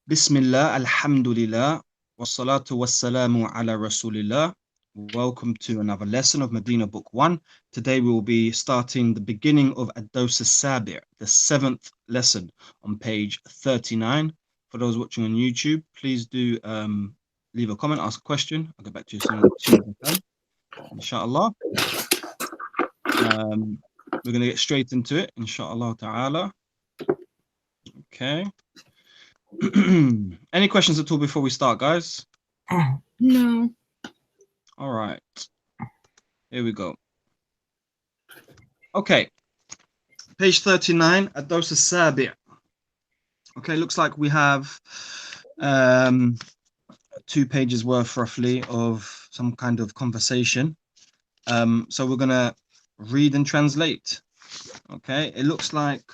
Bismillah, alhamdulillah, wassalatu wassalamu ala rasulillah. Welcome to another lesson of Madina Book 1. Today we will be starting the beginning of Ad-Dawsa Sabi', the 7th lesson on page 39. For those watching on YouTube, please do leave a comment, ask a question. I'll get back to you as soon as I can, inshallah. We're going to get straight into it, inshallah ta'ala. Okay. Any questions at all before we start, guys? No. All right. Here we go. Okay. Page 39, Ad-Dawsa Sabi'. Okay, looks like we have 2 pages worth roughly of some kind of conversation. So we're gonna read and translate. Okay, it looks like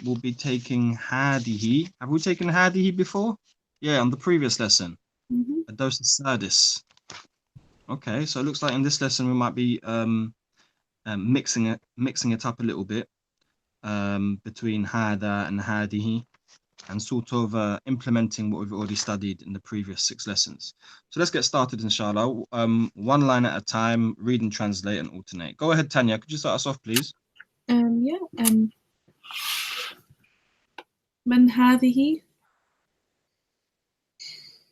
we'll be taking hadihi. Have we taken hadihi before? Yeah, on the previous lesson. Ad-Dawsa Sadis. Okay, so it looks like in this lesson we might be mixing it up a little bit between hada and hadihi, and sort of implementing what we've already studied in the previous 6 lessons. So let's get started, inshallah. One line at a time, read and translate and alternate. Go ahead, Tanya. Could you start us off, please? من هذه?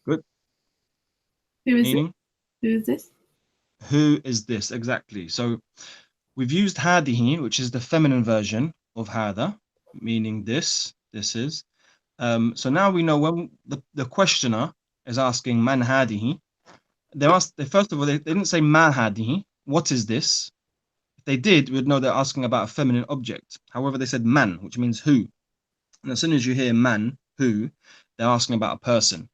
Good. Who is Meaning? it? Who is this? Who is this? Exactly. So we've used hadihi, which is the feminine version of hada, meaning this is. So now we know when the questioner is asking man hadihi, they first of all, they didn't say ma hadihi, what is this? If they did, we'd know they're asking about a feminine object. However, they said man, which means who. And as soon as you hear man, who, they're asking about a person.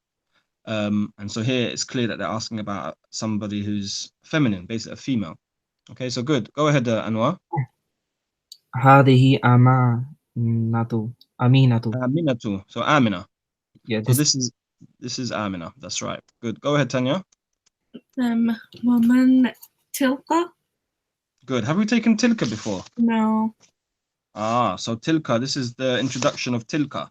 And so here it's clear that they're asking about somebody who's feminine, basically a female. Okay, so good. Go ahead, Anwar. هذه أمانة Aminatu. So Amina. Yeah, So this is Amina. That's right. Good. Go ahead, Tanya. ومن تلك? Good. Have we taken tilka before? No. So tilka, this is the introduction of tilka,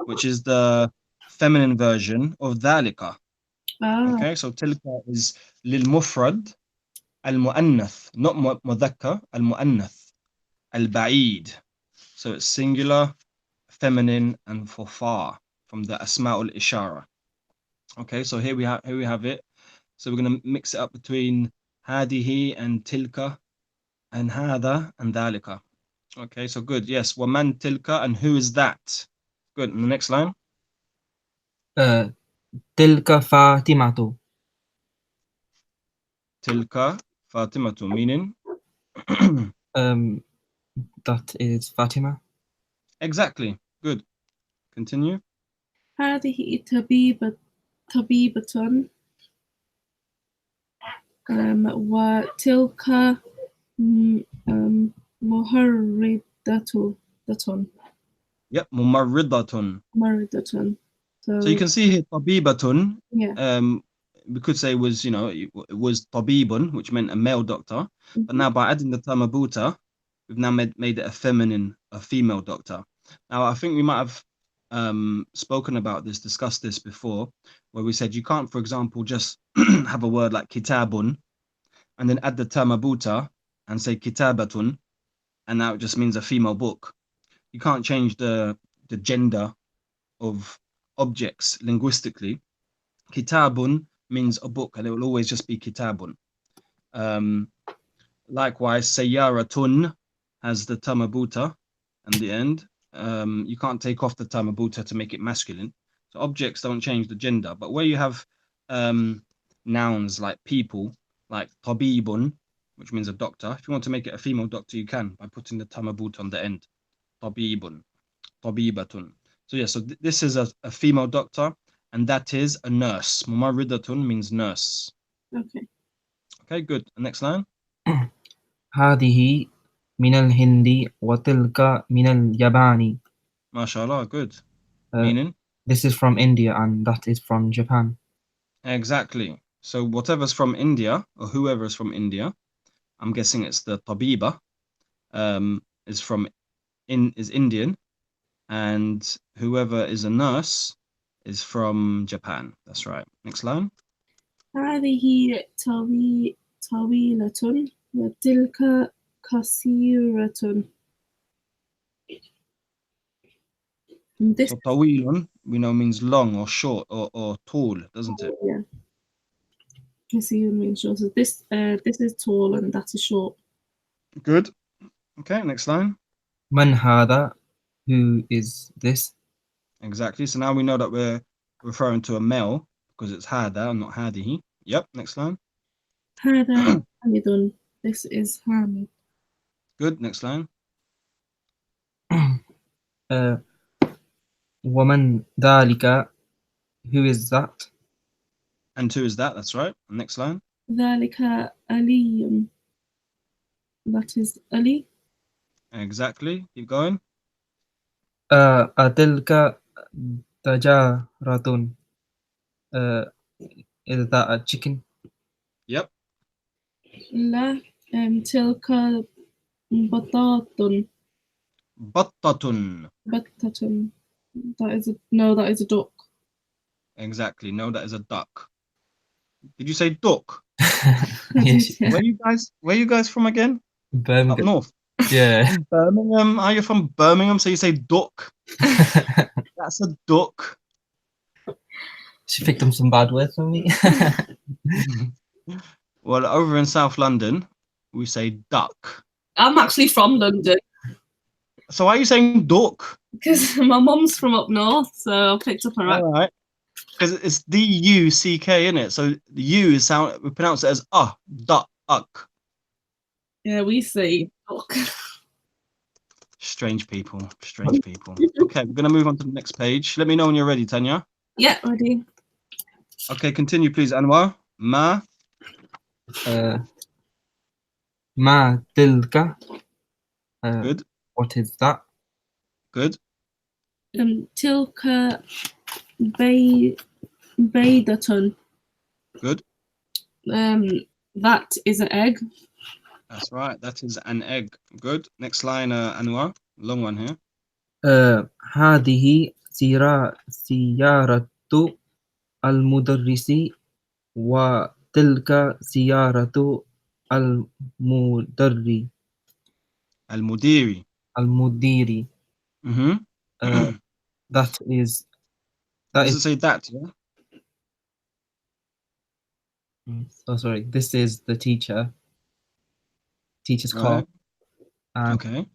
which is the feminine version of dhalika. Okay, so tilka is lil mufrad al muannath, not mudhakkar, al muannath, al ba'id. So it's singular, feminine, and for far from the asma'ul ishara. Okay, so here we have it. So we're going to mix it up between hadihi and tilka and hada and dhalika. Okay, so good. Yes, waman tilka, and who is that? Good. And the next line. تلك فاطمة. Tilka Fatimatu, meaning That is Fatima. exactly. Good. Continue. هذه طبيبة وتلك مهردة. Yep, mumarridatun. So you can see here tabibatun. Yeah. We could say was, it was tabibun, which meant a male doctor. But now by adding the term abuta, we've now made it a female doctor. Now I think we might have spoken about this, discussed this before, where we said you can't, for example, just have a word like kitabun and then add the term abuta and say kitabatun, and now it just means a female book. You can't change the gender of objects linguistically. Kitabun means a book, and it will always just be kitabun. Likewise, sayyaratun has the term abuta and the end. You can't take off the term abuta to make it masculine. So objects don't change the gender, but where you have nouns like people, like tabibun, which means a doctor, if you want to make it a female doctor, you can by putting the term abuta on the end. Tabibun, tabibatun. So yeah, so this is a female doctor, and that is a nurse. Mumarridatun means nurse. Okay, good. Next line. هذه من الهند وتلك من اليابان. MashaAllah, good. Meaning? This is from India and that is from Japan. Exactly. So whatever's from India, or whoever is from India, I'm guessing it's the tabiba, is Indian, and whoever is a nurse is from Japan. That's right. Next line. هذه طويلة وتلك قصيرة. This, So طويل, we know means long or short or tall, doesn't it? yeah, قصير means short. So this is tall and that is short. Good. Okay, next line. من هذا? Who is this? Exactly. So now we know that we're referring to a male because it's هذا and not هذه. Yep, next line. هذا حامد. This is Hamid. Good, next line. ومن ذلك? Who is that? And two is that, that's right. Next line. ذلك علي. That is Ali. Exactly. Keep going. أتلك دجاجة? Is that a chicken? Yep. لا تلك بطاط. بطة. بطة. That is a duck. Exactly. No, that is a duck. Did you say duck? Yes. Yeah. Where you guys from again? Up Birmingham. north. Yeah. Birmingham. Are you from Birmingham? So you say duck? That's a duck. She picked up some bad words from me. Well, over in South London, we say duck. I'm actually from London So why are you saying duck? because my mum's from up north, so I picked up her accent. All right. Because it's D-U-C-K, isn't it? So the U is we pronounce it as duck. Yeah, we say duck. Strange people. Okay, we're gonna move on to the next page. Let me know when you're ready, Tanya. Yeah, ready. Okay, continue, please, Anwar. Ma. ما تلك? Good. What is that? Good. تلك بيضة. Good. That is an egg. That's right. That is an egg. Good. Next line, Anwar. Long one here. هذه سيارة المدرس وتلك سيارة المدير. Al-Mudiri. المدير. Mm-hmm. That is. Does it say that? Yeah. Oh, sorry. This is the teacher's car. Right. And Okay.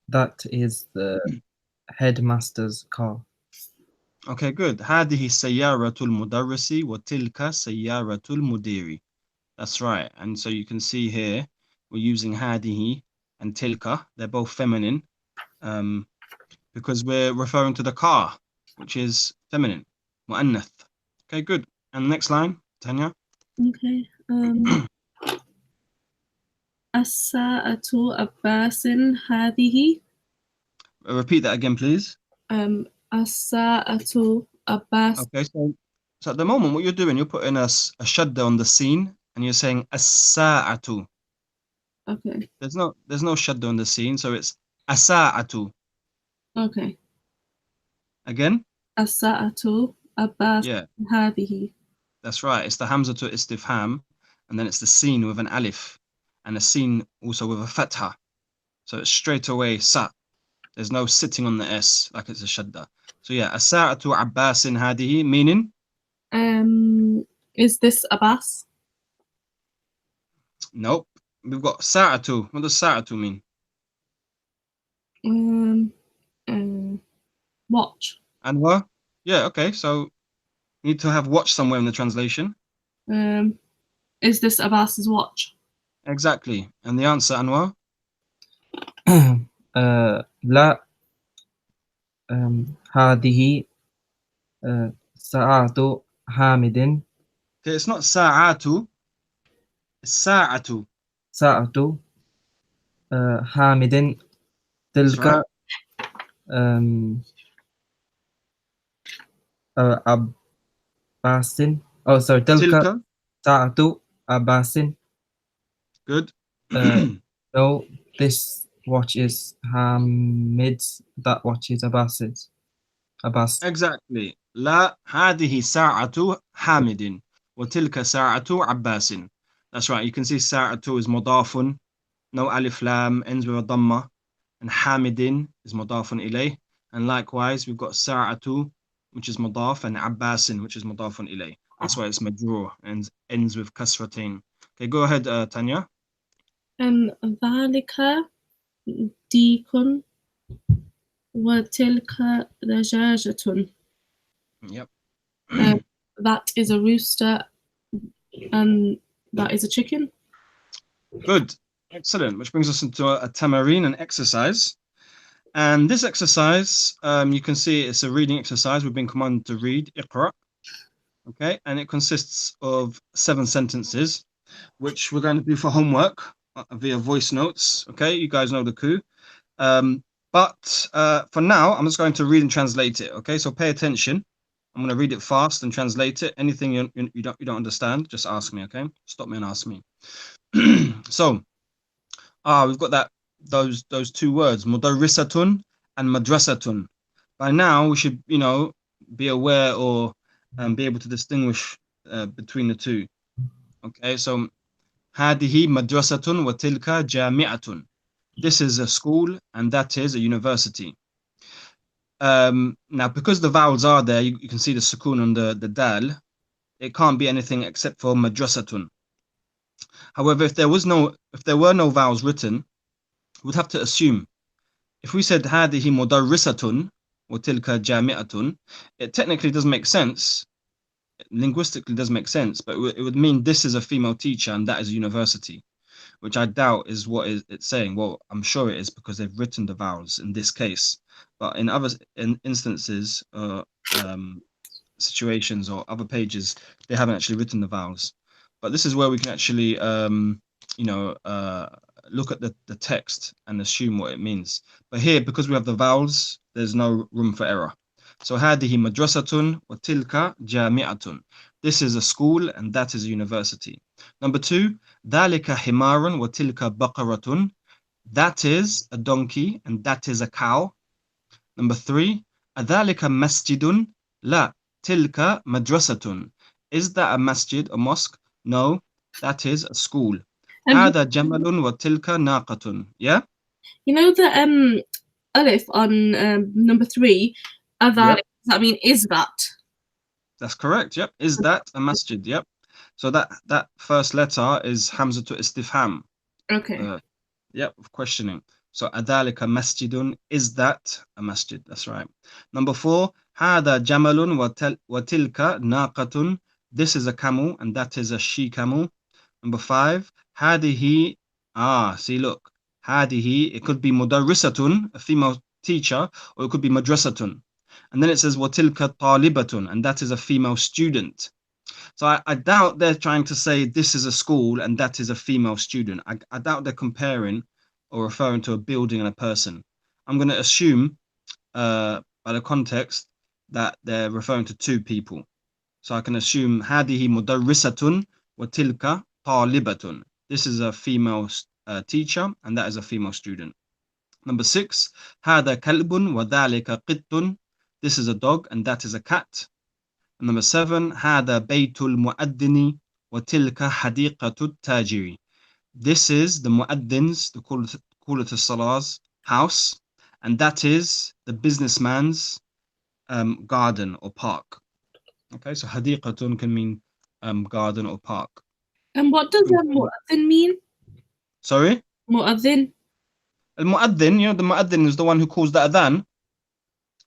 that is the headmaster's car. Okay, good. هذه سيارة المدرس وتلك سيارة المدير. That's right. And so you can see here, we're using هذه and tilka. They're both feminine because we're referring to the car, which is feminine. مؤنث. Okay, good. And the next line, Tanya. Okay. الساعة عباس هذه. Repeat that again, please. الساعة عباس. Okay, so at the moment, what you're doing, you're putting a shadda on the scene, and you're saying as-sa'atu. Okay. There's no shadda on the scene, so it's as-sa'atu. Okay. Again? الساعة عباس Yeah, هذه. that's right. It's the hamza to istifham, and then it's the scene with an alif, and a scene also with a fatha. So it's straight away sa. There's no sitting on the s like it's a shadda. So yeah, as-sa'atu abbasin hadihi, meaning? Is this Abbas? Nope. We've got sa'atu. What does sa'atu mean? Watch. Anwar? Yeah, okay. So you need to have watch somewhere in the translation. Is this Abbas's watch? Exactly. And the answer, Anwar? لا. هذه ساعة حامد. Okay, it's not sa'atu. It's sa'atu. ساعة حامد. That's تلك right. عباس. Oh, sorry. تلك Tilka. ساعة عباس. Good. No, this watch is Hamid's. That watch is Abbas's. Abbas. Exactly. لا هذه ساعة حامد وتلك ساعة عباس. That's right. You can see ساعة is مضاف, no alif lam, ends with a dhamma, and حامد is مضاف إليه. And likewise, we've got ساعة, which is مضاف, and عباس, which is مضاف إليه. That's why it's majrur and ends with kasratain. Okay, go ahead, Tanya. ذلك ديك وتلك دجاجة. Yep. That is a rooster and that is a chicken. Good. Excellent. Which brings us into a tamareen, an exercise. And this exercise, you can see it's a reading exercise. We've been commanded to read Iqra. Okay. And it consists of 7 sentences, which we're going to do for homework via voice notes. Okay. You guys know the coup. But for now, I'm just going to read and translate it. Okay. So pay attention. I'm going to read it fast and translate it. Anything you don't understand, just ask me. Okay. Stop me and ask me. So, we've got those 2 words, mudarrisatun and madrasatun. By now, we should, be aware or be able to distinguish between the 2. Okay, so hadihi madrasatun wa tilka jami'atun. This is a school and that is a university. Now, because the vowels are there, you can see the sukun on the dal. It can't be anything except for madrasatun. However, if there were no vowels written, we'd have to assume. If we said هذه مدرسة وتلك جامعة, it technically doesn't make sense. Linguistically does make sense, but it would mean this is a female teacher and that is a university, which I doubt is what it's saying. Well, I'm sure it is because they've written the vowels in this case, but in other instances, situations or other pages, they haven't actually written the vowels. But this is where we can actually, look at the text and assume what it means. But here, because we have the vowels, there's no room for error. So هذه مدرسة وتلك جامعة. This is a school and that is a university. Number 2, ذلك حمار وتلك بقرة. That is a donkey and that is a cow. Number 3, أذلك مسجد؟ لا تلك مدرسة. Is that a masjid, a mosque? No, that is a school. هذا جمل وتلك ناقة. Yeah? You know the alif on number 3, Yep. does that mean is that? That's correct. Yep. Is that a masjid? Yep. So that first letter is Hamza to Istifham. Okay. Yep, of questioning. So adhalika masjidun, is that a masjid? That's right. Number 4, hada jamalun wa tilka naqatun. This is a camel and that is a she camel. Number 5, hadihi. See, look. Hadihi, it could be mudarrisatun, a female teacher, or it could be madrasatun. And then it says watilka talibatun, and that is a female student. So I doubt they're trying to say this is a school and that is a female student. I doubt they're comparing or referring to a building and a person. I'm going to assume by the context that they're referring to 2 people. So I can assume هذه مدرسة وتلك طالبة. This is a female teacher and that is a female student. Number 6, هذا كلب وذلك قط. This is a dog and that is a cat. And number 7, هذا بيت المؤذن وتلك حديقة التاجر. This is the muaddin's, the Qulat al-Salah's house, and that is the businessman's garden or park. Okay, so hadiqatun can mean garden or park. And what does mu'adhin mean? Sorry? Mu'adhin. Al-muaddin, the muaddin is the one who calls the adhan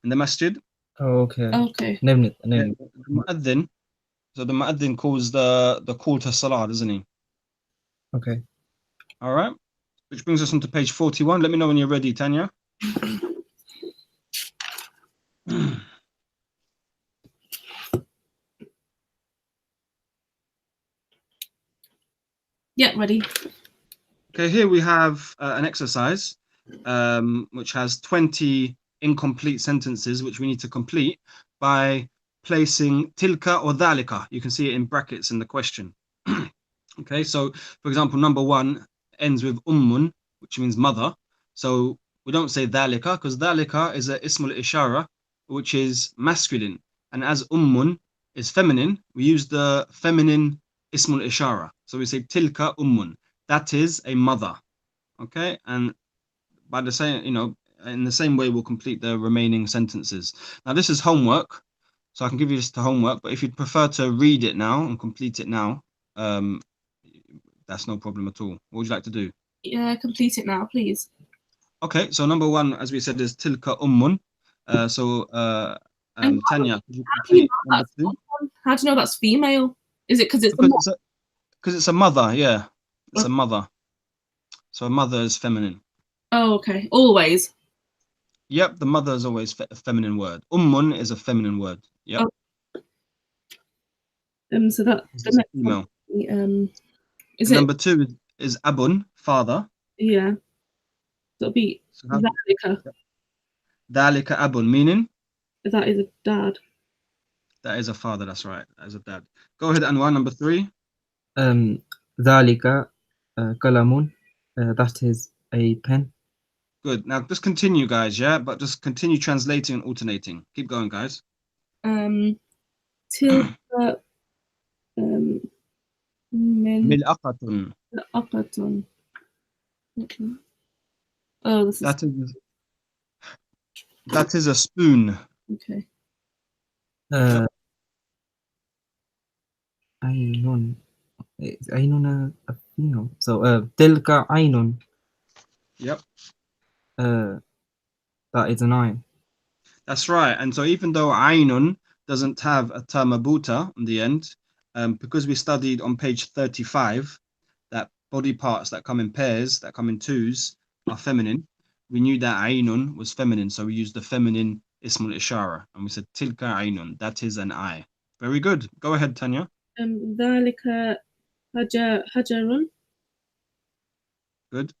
in the masjid. Okay. Okay. Name. The muaddin. So the muaddin calls the call to salah, doesn't he? Okay. All right. Which brings us on to page 41. Let me know when you're ready, Tanya. Yeah, ready. Okay, here we have an exercise which has 20 incomplete sentences which we need to complete by placing tilka or dhalika. You can see it in brackets in the question. Okay, so for example, number 1 ends with ummun, which means mother. So we don't say dhalika because dhalika is a ismul ishara, which is masculine. And as ummun is feminine, we use the feminine ismul ishara. So we say tilka ummun. That is a mother. Okay, and by the same, in the same way, we'll complete the remaining sentences. Now, this is homework, so I can give you this to homework. But if you'd prefer to read it now and complete it now, that's no problem at all. What would you like to do? Yeah, complete it now, please. Okay, so number one, as we said, is tilka ummun. And Tanya, could you How do you complete know number that's two? How do you know that's female? Is it because it's Because it's a mother, yeah. It's a Okay. mother. So a mother is feminine. Oh, okay. Always. Yep, the mother is always a feminine word. Ummun is a feminine word. Yep. Oh. So that the It's next female. one, is And it? number two is abun, father. Yeah. That'll be So how- Zalika. Dalika abun, meaning That is a dad. that is a father. That's right. That is a dad. Go ahead, Anwar. Number three. ذلك قلم. That is a pen. Good. Now just continue, guys. Yeah, but just continue translating and alternating. Keep going, guys. Tilka min Mil'aqatun. aqatun. Okay. Oh, this is That is a spoon. okay. عين. عين a female. So تلك عين. Yep. That is an eye. That's right. And so even though Ainun doesn't have a ta marbuta in the end, because we studied on page 35 that body parts that come in pairs, that come in twos, are feminine, we knew that Ainun was feminine, so we used the feminine ismul ishara, and we said tilka Ainun, that is an eye. Very good. Go ahead, Tanya. ذلك hajarun. Good.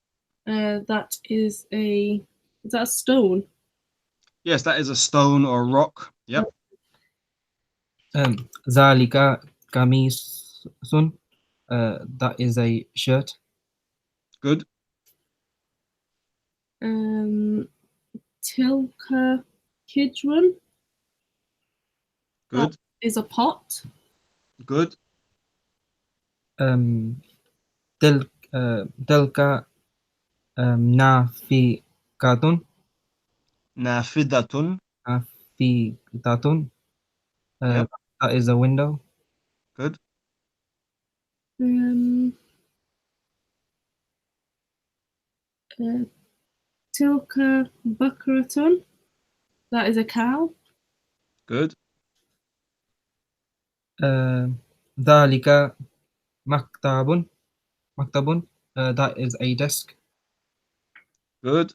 That is that a stone? Yes, that is a stone or a rock. Yep. ذلك قميص. That is a shirt. Good. Tilka kidrun. Good. That is a pot. Good. تلك نافذة. Nafidatun. نافذة. Yep. That is a window. Good. Tilka bakratun. That is a cow. Good. ذلك مكتب. That is a desk. Good.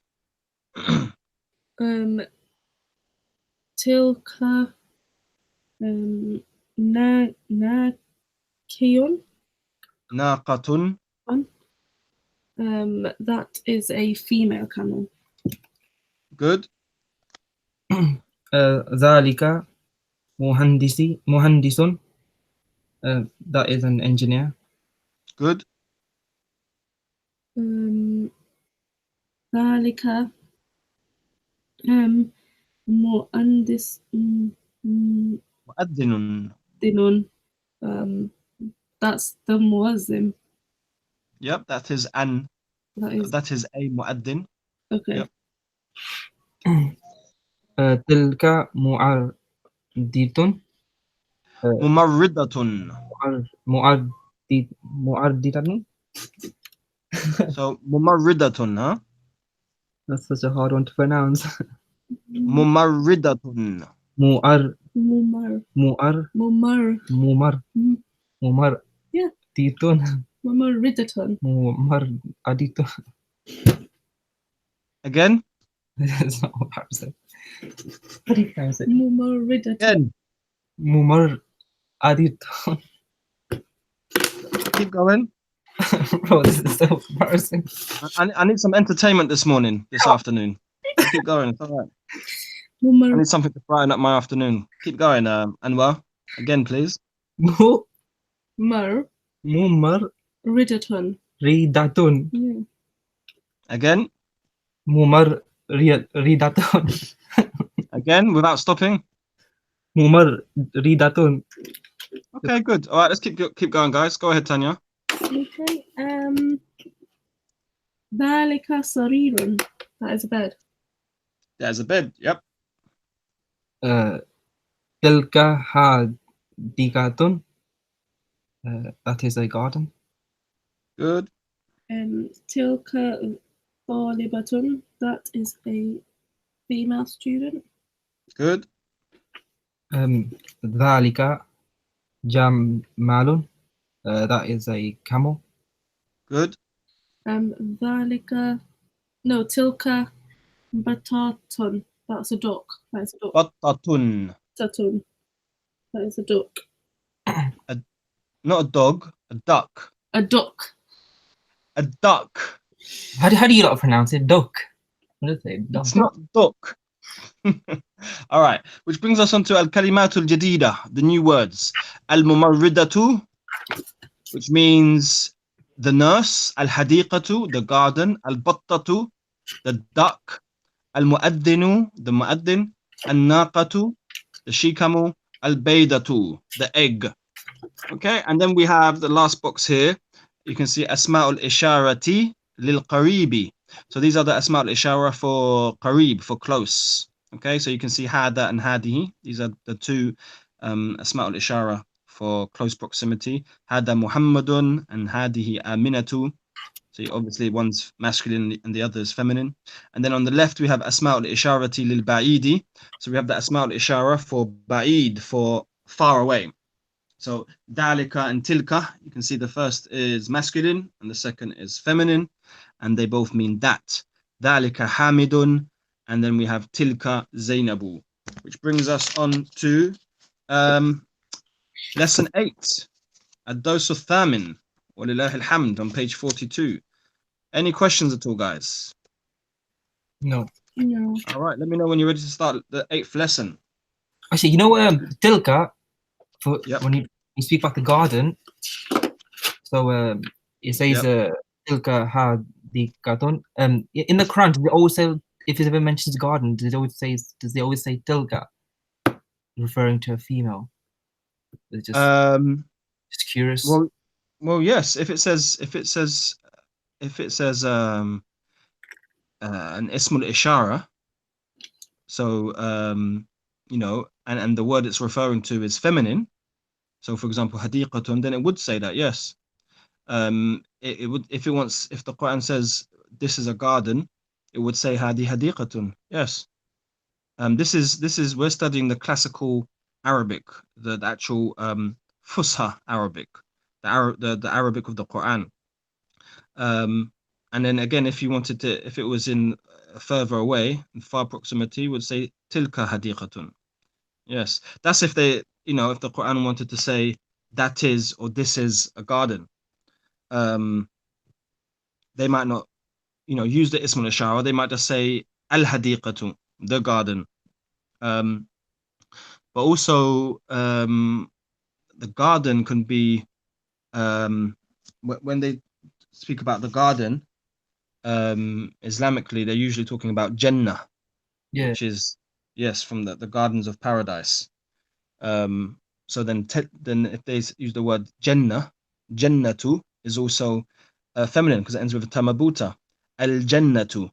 Tilka nakiyun. Naqatun. That is a female camel. Good. ذلك مهندس. That is an engineer. Good. ذلك مؤنس Mu'adhdhinun. dinun. That's the muazzin. Yep, that is a mu'addin. Okay. Yep. تلك معرضة. Mumarridatun. معرضة. So mumarridatun, huh? That's such a hard one to pronounce. Mumarridatun. Mumar. Yeah. Titun. Mumarridatun. Adito. Again? That's not what I said. How do you pronounce it? Mumarridatun. Again. Adito. Keep going. Bro, this is so embarrassing. I need some entertainment this afternoon. Keep going. It's all right. I need something to brighten up my afternoon. Keep going, Anwar. Again, please. Mumarridatun. Ridatun. Yeah. Again. Ridatun. Again, without stopping. Umar, read that one. Okay, good. All right, let's keep going, guys. Go ahead, Tanya. Okay. ذلك سرير. That is a bed. There's a bed. Yep. Tilka hadikatun. That is a garden. Good. تلك طالبة. That is a female student. Good. ذلك jamalun. That is a camel. Good. ذلك no تلك بطاط. That's a duck. That is a duck. Battatun. Tatun. That is a duck. Not a dog, a duck. A duck. A duck. How do you not pronounce it? Duck. What did I say? Duck. It's not duck. All right, which brings us on to al-kalimatul jadida, the new words. Al-mumarridatu, which means the nurse. Al-hadiqatu, the garden. Al-battatu, the duck. Al-mu'addinu, the mu'addin. Al-naqatu, the she-camel. Al-baydatu, the egg. Okay, and then we have the last box here. You can see asma'ul isharati lil qaribi. So these are the asma'ul ishara for qarib, for close. Okay, so you can see hada and hadihi. These are the two asma'ul ishara for close proximity. Hada Muhammadun and hadihi Aminatu. So obviously one's masculine and the other is feminine. And then on the left we have asma'ul isharati lil ba'idi. So we have the asma'ul ishara for ba'id, for far away. So dalika and tilka, you can see the first is masculine and the second is feminine, and they both mean that. Dalika hamidun, and then we have tilka zainabu, which brings us on to lesson 8, ad-dawsu thamin, walillahi alhamd, on page 42. Any questions at all, guys? No. No. All right, let me know when you're ready to start the 8th lesson. Actually, you know, Tilka, for Yep. when you speak about the garden, so it says Tilka hadikatun. In the Quran, does it always say, if it ever mentions garden, does it always say Tilka, referring to a female? It's just curious. Well, yes. If it says an ismul ishara, so you know, and the word it's referring to is feminine. So, for example, hadiqatun, then it would say that, yes. It would, if the Quran says this is a garden, it would say hadi hadiqatun. Yes. This is we're studying the classical Arabic, the actual Fusha Arabic, the Arabic of the Quran. And then again, if you wanted to, if it was in further away, in far proximity, would say tilka hadiqatun. Yes, that's if they, you know, if the Quran wanted to say that is or this is a garden. They might not, you know, use the ism al-ishara. They might just say al-hadiqatu, the garden. But also the garden can be when they speak about the garden, Islamically they're usually talking about Jannah, which is, yes, from the gardens of paradise. So then if they use the word Jannah, Jannatu is also feminine because it ends with a tamabuta, al-Jannatu.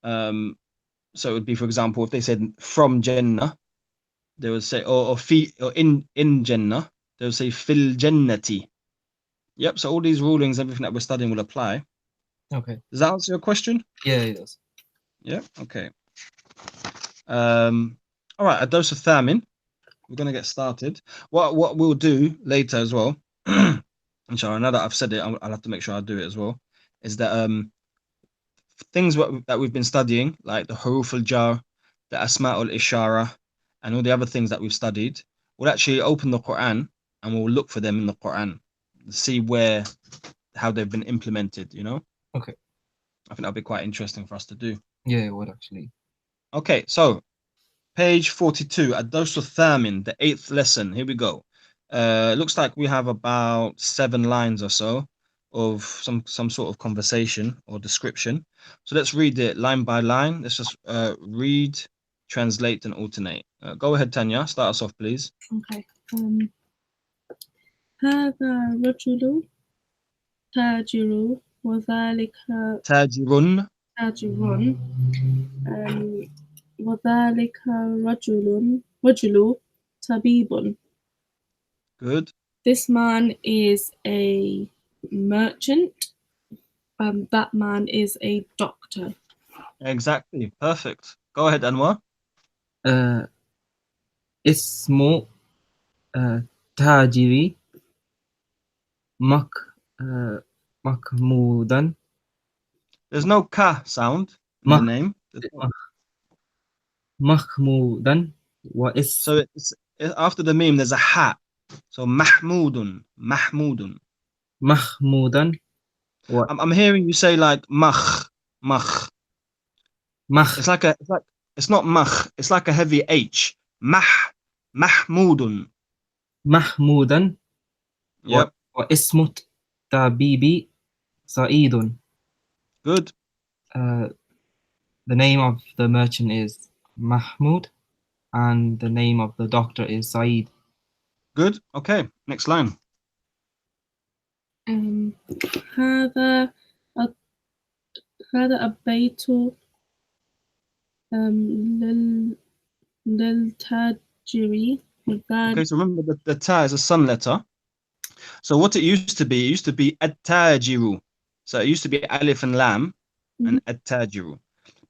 So it would be, for example, if they said from Jannah, they would say, or in Jannah, they would say fil Jannati. Yep. So all these rulings, everything that we're studying will apply. Okay. Does that answer your question? Yeah, it does. Yeah. Okay. All right. A dose of thamin. We're gonna get started. What we'll do later as well, inshallah, now that I've said it, I'll have to make sure I do it as well, is that things that we've been studying, like the huruf al-jar, the asma al-ishara, and all the other things that we've studied, we'll actually open the Quran and we'll look for them in the Quran, see how they've been implemented, you know? Okay. I think that'll be quite interesting for us to do. Yeah, it would actually. Okay, so page 42, ad-dawsu thamin, the 8th lesson. Here we go. Looks like we have about 7 lines or so of some sort of conversation or description. So let's read it line by line. Let's just read translate and alternate. Go ahead, Tanya. Start us off, please. Okay. هذا رجل تاجر وذلك تاجر. تاجر وذلك رجل طبيب. Good. This man is a merchant. That man is a doctor. Exactly. Perfect. Go ahead, Anwar. اسمه تاجري محمودا. There's no ka sound in the name. محمودا So it's after the meme, there's a ha. So Mahmudun. Mahmudun. محمودا. I'm hearing you say like mach. It's not mach. It's like a heavy H. Mahmudun. محمودا. Yep. واسمه طبيبي سعيد. Good. The name of the merchant is Mahmoud and the name of the doctor is Saeed. Good. Okay. Next line. هذا البيت للتاجر. Okay, so remember the ta is a sun letter. So what it used to be at-tajiru. So it used to be alif and lam and at-tajiru.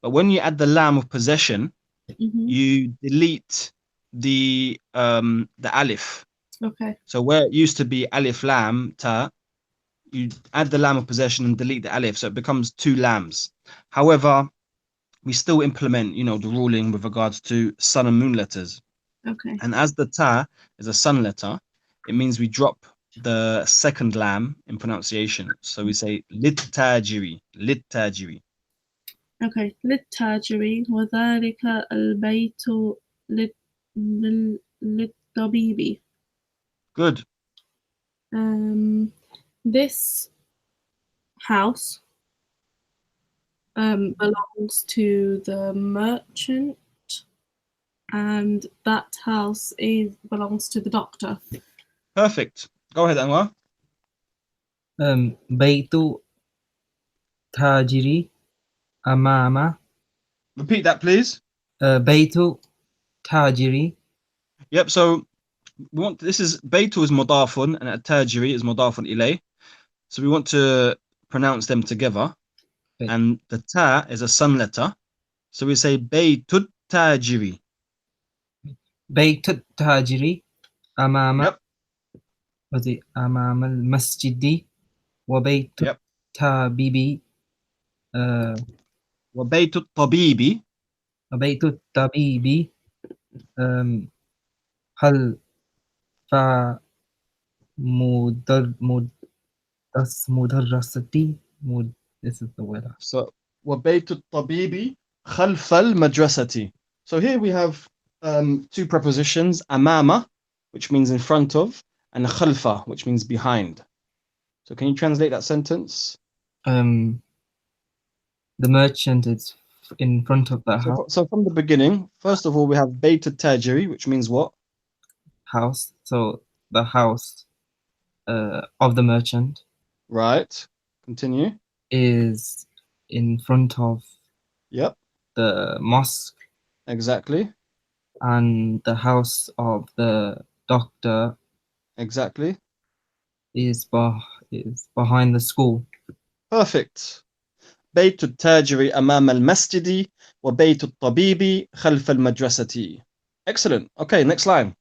But when you add the lam of possession, you delete the alif. Okay. So where it used to be alif lam ta, you add the lam of possession and delete the alif, so it becomes two lams. However, we still implement, the ruling with regards to sun and moon letters. Okay. And as the ta is a sun letter, it means we drop the second lam in pronunciation. So we say lit-tajiri. Okay. للتاجر وذلك البيت للطبيب. Good. This house belongs to the merchant, and that house belongs to the doctor. Perfect. Go ahead, Anwar. بيت تاجري أمام. Repeat that, please. بيت تاجري. Yep. So this is Baytu is mudafun and at-tajiri is mudafun ilay. So we want to pronounce them together. Okay. And the ta is a sun letter. So we say Baytut tajiri. بيت التاجر أمام. Yep. أمام المسجد وبيت الطبيب. وبيت الطبيب. وبيت الطبيب هل مدرستي. This is the word. So وبيت الطبيب خلف المدرسة. So here we have two prepositions, amama, which means in front of, and khalfa, which means behind. So can you translate that sentence? The merchant is in front of the house. So from the beginning, first of all, we have Bayt al-Tajiri, which means what? House. So the house of the merchant. Right. Continue. Is in front of. Yep. The mosque. Exactly. And the house of the doctor. Exactly. Is behind the school. Perfect. بيت التاجر أمام المسجد وبيت الطبيب خلف المدرسة. Excellent. Okay, next line.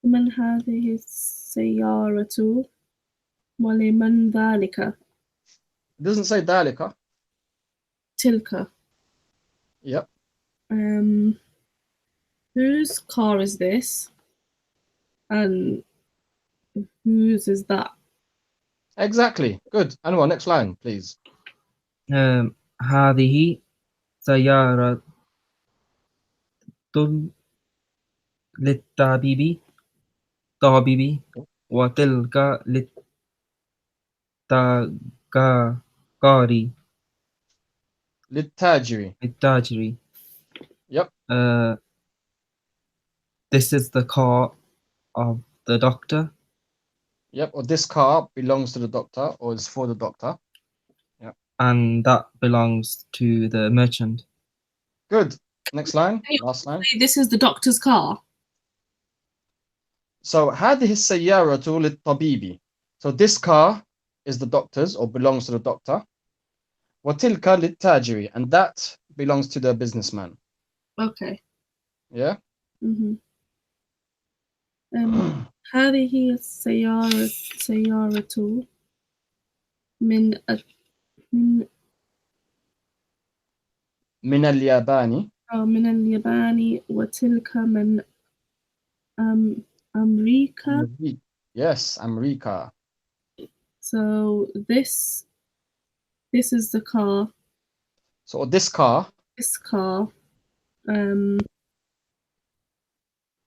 لمن هذه السيارة ولمن ذلك. It doesn't say ذلك. تلك. Yep. Whose car is this? And whose is that? Exactly. Good. Anwar, next line, please. هذه سيارة للطبيب وتلك للتجاري. للتاجر. للتاجر. Yep. This is the car of the doctor. Yep. Or this car belongs to the doctor or is for the doctor. Yep. And that belongs to the merchant. Good. Next line. Last line. This is the doctor's car. So هذه السيارة للطبيب. So this car is the doctor's or belongs to the doctor. وتلك للتاجر, and that belongs to the businessman. Okay. Yeah. هذه سيارة من من اليابان. من اليابان وتلك من أمريكا. Yes, أمريكا. So this is the car. So this car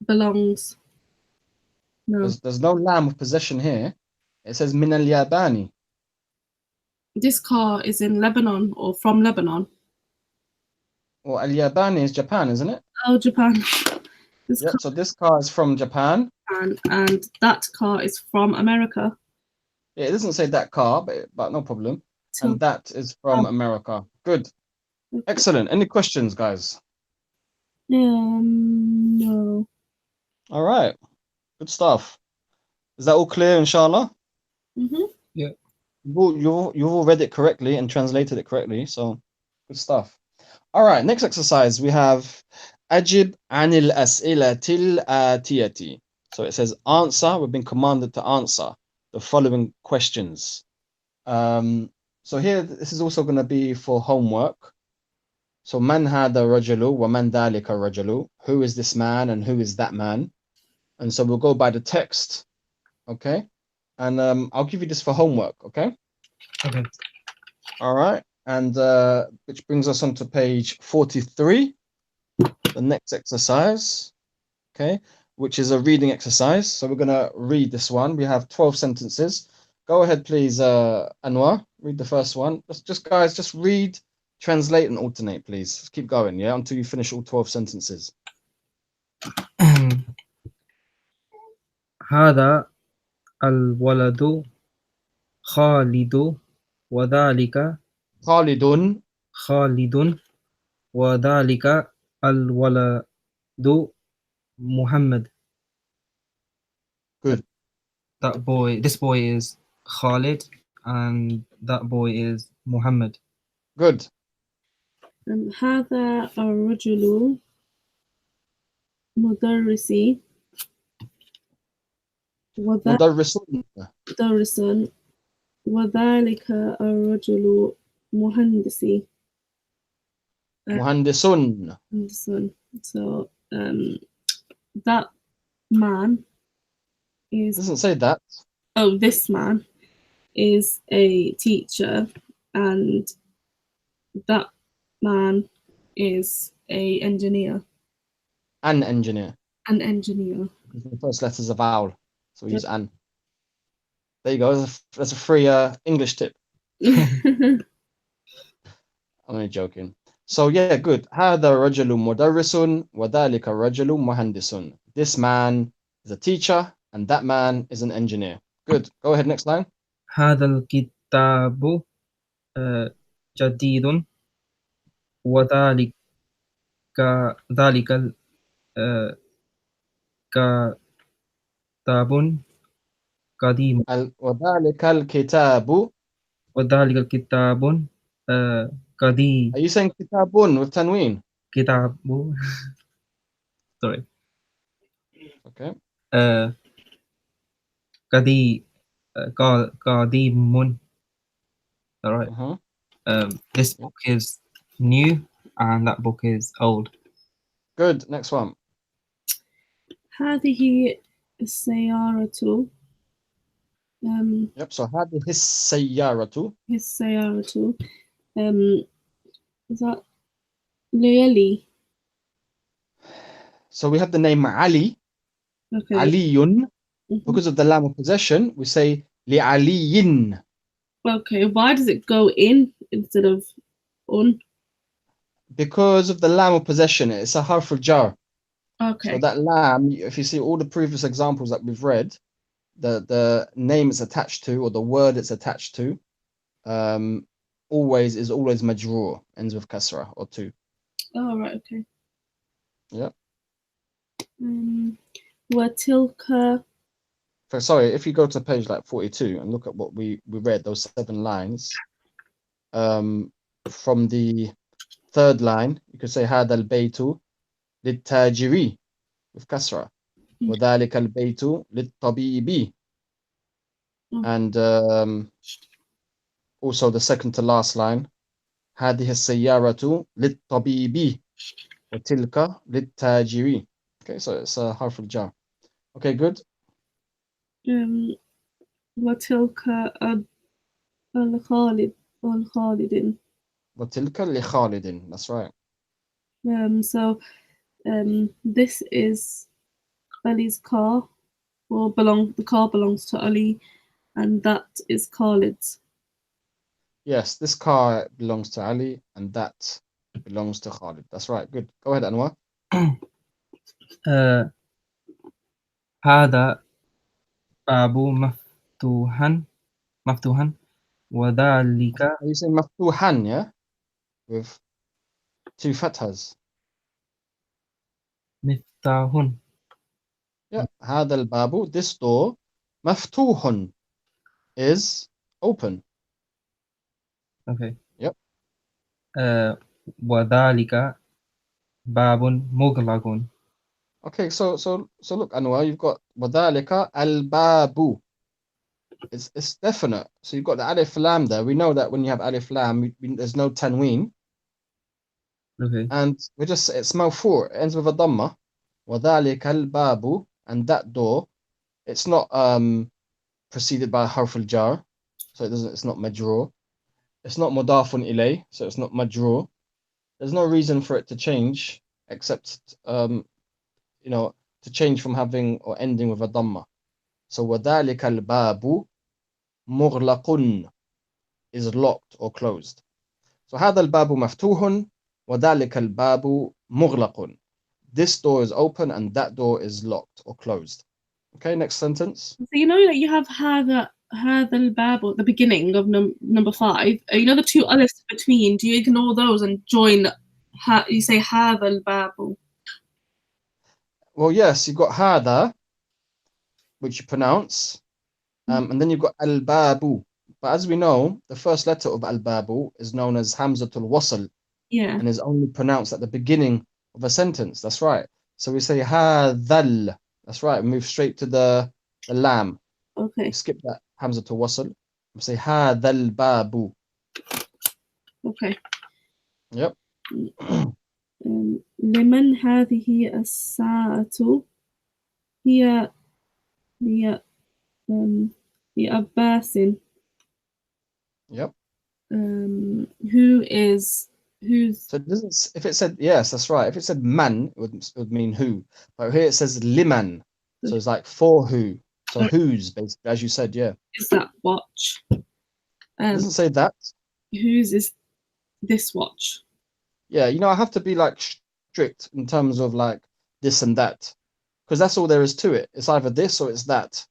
belongs. No. There's no lamb of possession here. It says من اليابان. This car is in Lebanon or from Lebanon. Well, اليابان is Japan, isn't it? Oh, Japan. So this car is from Japan. And that car is from America. Yeah, it doesn't say that car, but no problem. And that is from America. Good. Okay. Excellent. Any questions, guys? No. All right. Good stuff. Is that all clear, inshallah? Yeah. You've all read it correctly and translated it correctly, so good stuff. All right, next exercise we have أجب عن الأسئلة الآتية. So it says answer. We've been commanded to answer the following questions. So here, this is also going to be for homework. So من هذا الرجل ومن ذلك الرجل. Who is this man and who is that man? And so we'll go by the text, okay? And I'll give you this for homework, okay? Okay. All right. And which brings us on to page 43, the next exercise, okay, which is a reading exercise. So we're going to read this one. We have 12 sentences. Go ahead, please, Anwar. Read the first one. Just guys, just read, translate, and alternate, please. Just keep going, yeah, until you finish all 12 sentences. هذا الولد خالد وذلك خالد وذلك الولد Muhammad. Good. This boy is Khalid, and that boy is Muhammad. Good. هذا الرجل مدرسي مدرس وذلك الرجل مهندسي. مهندس. So that man is. Doesn't say that. Oh, this man is a teacher, and that man is a engineer. An engineer. An engineer. The first letter is a vowel, so we use an. There you go. That's a free English tip. I'm only joking. So yeah, good. هذا رجل مدرس وذلك رجل مهندس. This man is a teacher and that man is an engineer. Good. Go ahead, next line. هذا الكتاب جديد وذلك كتاب قديم. وذلك الكتاب. وذلك الكتاب قديم. Are you saying kitabun with tanween? كتاب. Sorry. Okay. قديم. All right. This book is new and that book is old. Good. Next one. هذه السيارة. Yep. So هذه السيارة. السيارة. Is that Leali? So we have the name Ali. Okay. Aliyun. Because of the lam of possession, we say li'aliyin. Okay. Why does it go in instead of on? because of the lam of possession, it's a harf al-jar. Okay. So that lam, if you see all the previous examples that we've read, the name it's attached to or the word it's attached to, always majroor, ends with kasra or two. Oh, right. Okay. Yeah. وَتِلْكَ. Sorry, if you go to page like 42 and look at what we read, those 7 lines, from the 3rd line, you could say هذا البيت للتاجر with kasra. وذلك البيت للطبيب. And also the second to last line, هذه السيارة للطبيب وتلك للتاجر. Okay, so it's a harf al-jar. Okay, good. وَتِلْكَ الْخَالِدٍ. وتلك لخالد. That's right. So this is Ali's car, or the car belongs to Ali, and that is Khalid's. Yes, this car belongs to Ali and that belongs to Khalid. That's right. Good. Go ahead, Anwar. هذا باب مفتوحا وذلك. You say maftuhan, yeah? With 2 fathas. مفتاح. Yeah. هذا الباب, this door, maftuhun, is open. Okay. Yep. وذلك باب مغلق. Okay, so look, Anwar, you've got وذلك الباب. It's definite. So you've got the alif lam there. We know that when you have alif lam, there's no tanween. Okay. And it's mawfu', it ends with a dhamma. وذلك الباب, and that door, it's not preceded by harf al-jar, so it's not majroor. It's not mudafun ilay, so it's not majroor. There's no reason for it to change except to change from having or ending with a dhamma. So وذلك الباب مغلق is locked or closed. So هذا الباب مفتوح وذلك الباب مغلق. This door is open and that door is locked or closed. Okay, next sentence. So you know that you have هذا الباب at the beginning of number 5. You know the 2 alifs between. Do you ignore those and join? You say هذا الباب. Well, yes, you've got هذا, which you pronounce, and then you've got al-babu. But as we know, the first letter of al-babu is known as hamzatul wasl. Yeah. And is only pronounced at the beginning of a sentence. That's right. So we say hadhal. That's right. We move straight to the lam. Okay. We skip that hamzatul wasl. We say hadhal babu. Okay. Yep. لمن هذه الساعة؟ هي لعباس. Yep. Who's? So it doesn't. If it said yes, that's right. If it said man, it would mean who. But here it says liman. So it's like for who. So whose, basically, as you said, yeah. Is that watch? It doesn't say that. Whose is this watch? Yeah, I have to be like strict in terms of like this and that, because that's all there is to it. It's either this or it's that.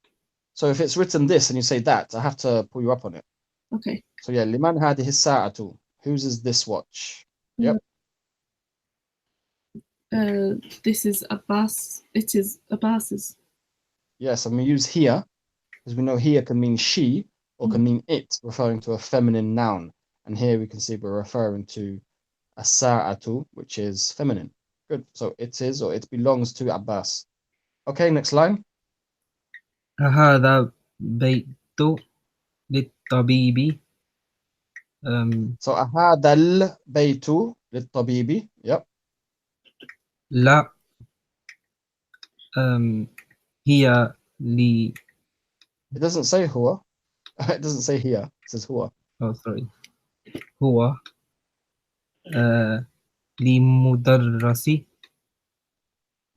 So if it's written this and you say that, I have to pull you up on it. Okay. So yeah, liman hadihi sa'atu. Whose is this watch? Yep. This is Abbas. It is Abbas's. Yes, and we use here because we know here can mean she or can mean it, referring to a feminine noun. And here we can see we're referring to a sa'atu, which is feminine. Good. So it is or it belongs to Abbas. Okay, next line. هذا بيت للطبيب. So هذا البيت للطبيب. Yep. لا هي لي. It doesn't say huwa. It doesn't say here. It says huwa. Oh, sorry. هو لمدرسي.